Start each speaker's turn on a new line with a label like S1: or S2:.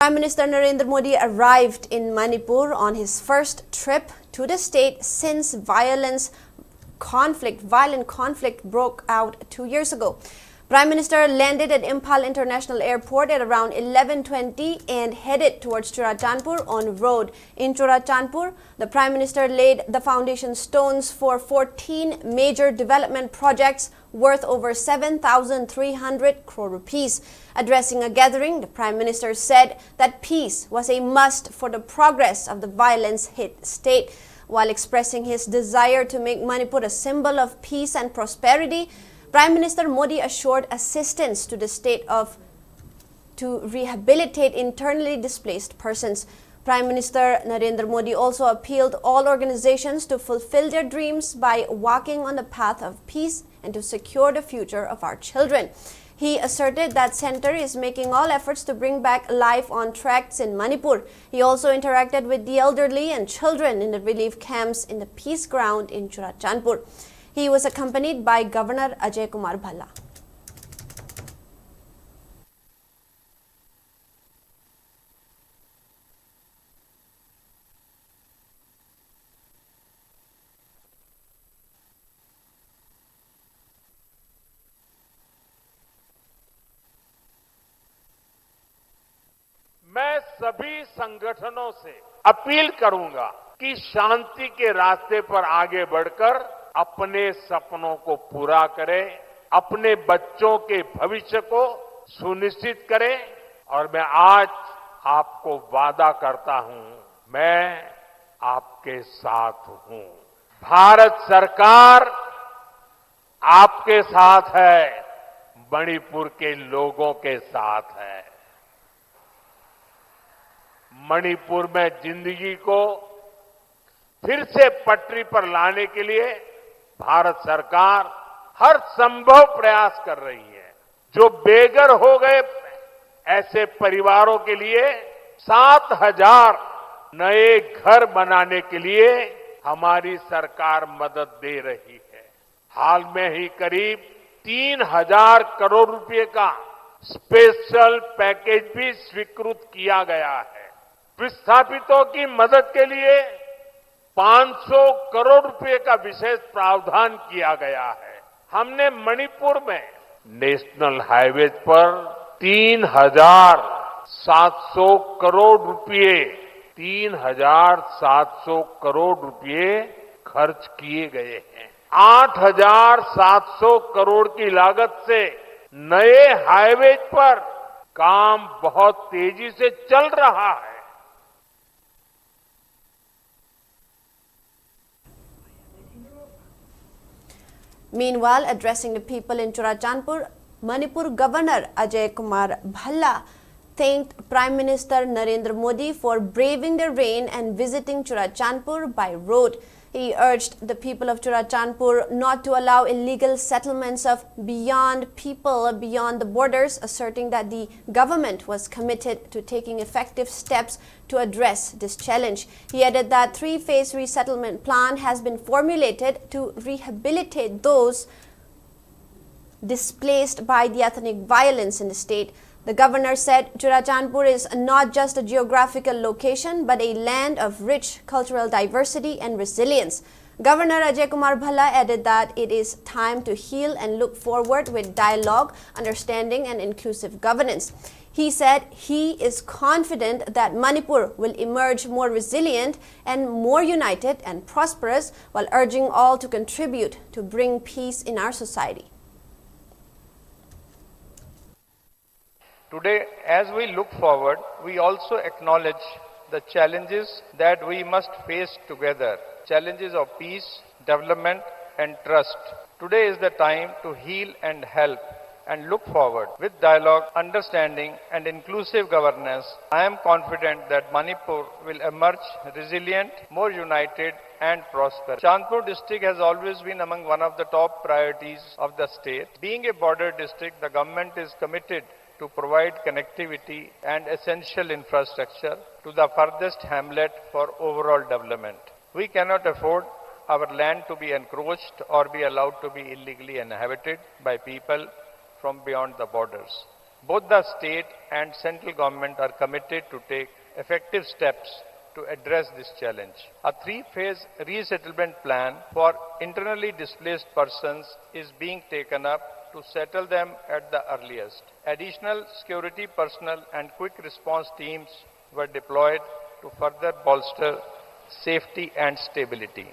S1: Prime Minister Narendra Modi arrived in Manipur on his first trip to the state since violent conflict broke out 2 years ago. Prime Minister landed at Imphal International Airport at around 11:20 and headed towards Churachandpur on road. In Churachandpur, the Prime Minister laid the foundation stones for 14 major development projects worth over 7,300 crore rupees. Addressing a gathering, the Prime Minister said that peace was a must for the progress of the violence-hit state. While expressing his desire to make Manipur a symbol of peace and prosperity, Prime Minister Modi assured assistance to the state to rehabilitate internally displaced persons. Prime Minister Narendra Modi also appealed all organizations to fulfill their dreams by walking on the path of peace and to secure the future of our children. He asserted that Centre is making all efforts to bring back life on tracks in Manipur. He also interacted with the elderly and children in the relief camps in the peace ground in Churachandpur. He was accompanied by Governor Ajay Kumar Bhalla.
S2: मैं सभी संगठनों से appeal करूंगा कि शांति के रास्ते पर आगे बढ़कर अपने सपनों को पूरा करें, अपने बच्चों के भविष्य को सुनिश्चित करें और मैं आज आपको वादा करता हूं, मैं आपके साथ हूं। भारत सरकार आपके साथ है, मणिपुर के लोगों के साथ है। मणिपुर में जिंदगी को फिर से पटरी पर लाने के लिए भारत सरकार हर संभव प्रयास कर रही है। जो बेघर हो गए ऐसे परिवारों के लिए 7,000 नए घर बनाने के लिए हमारी सरकार मदद दे रही है। हाल में ही करीब 3,000 करोड़ रुपए का स्पेशल पैकेज भी स्वीकृत किया गया है। विस्थापितों की मदद के लिए 500 करोड़ रुपए का विशेष प्रावधान किया गया है। हमने मणिपुर में नेशनल हाईवे पर 3,700 करोड़ रुपए 3,700 करोड़ रुपए खर्च किए गए हैं। 8,700 करोड़ की लागत से नए हाईवे पर काम बहुत तेजी से चल रहा है।
S1: Meanwhile, addressing the people in Churachandpur, Manipur Governor Ajay Kumar Bhalla thanked Prime Minister Narendra Modi for braving the rain and visiting Churachandpur by road. He urged the people of Churachandpur not to allow illegal settlements of beyond the borders, asserting that the government was committed to taking effective steps to address this challenge. He added that three-phase resettlement plan has been formulated to rehabilitate those displaced by the ethnic violence in the state. The governor said Churachandpur is not just a geographical location but a land of rich cultural diversity and resilience. Governor Ajay Kumar Bhalla added that it is time to heal and look forward with dialogue, understanding and inclusive governance. He said he is confident that Manipur will emerge more resilient and more united and prosperous, while urging all to contribute to bring peace in our society.
S3: Today, as we look forward, we also acknowledge the challenges that we must face together, challenges of peace, development and trust. Today is the time to heal and help and look forward. With dialogue, understanding and inclusive governance, I am confident that Manipur will emerge resilient, more united and prosperous. Chandpur district has always been among one of the top priorities of the state. Being a border district, the government is committed to provide connectivity and essential infrastructure to the furthest hamlet for overall development. We cannot afford our land to be encroached or be allowed to be illegally inhabited by people from beyond the borders. Both the state and central government are committed to take effective steps to address this challenge. A three-phase resettlement plan for internally displaced persons is being taken up to settle them at the earliest. Additional security personnel and quick response teams were deployed to further bolster safety and stability.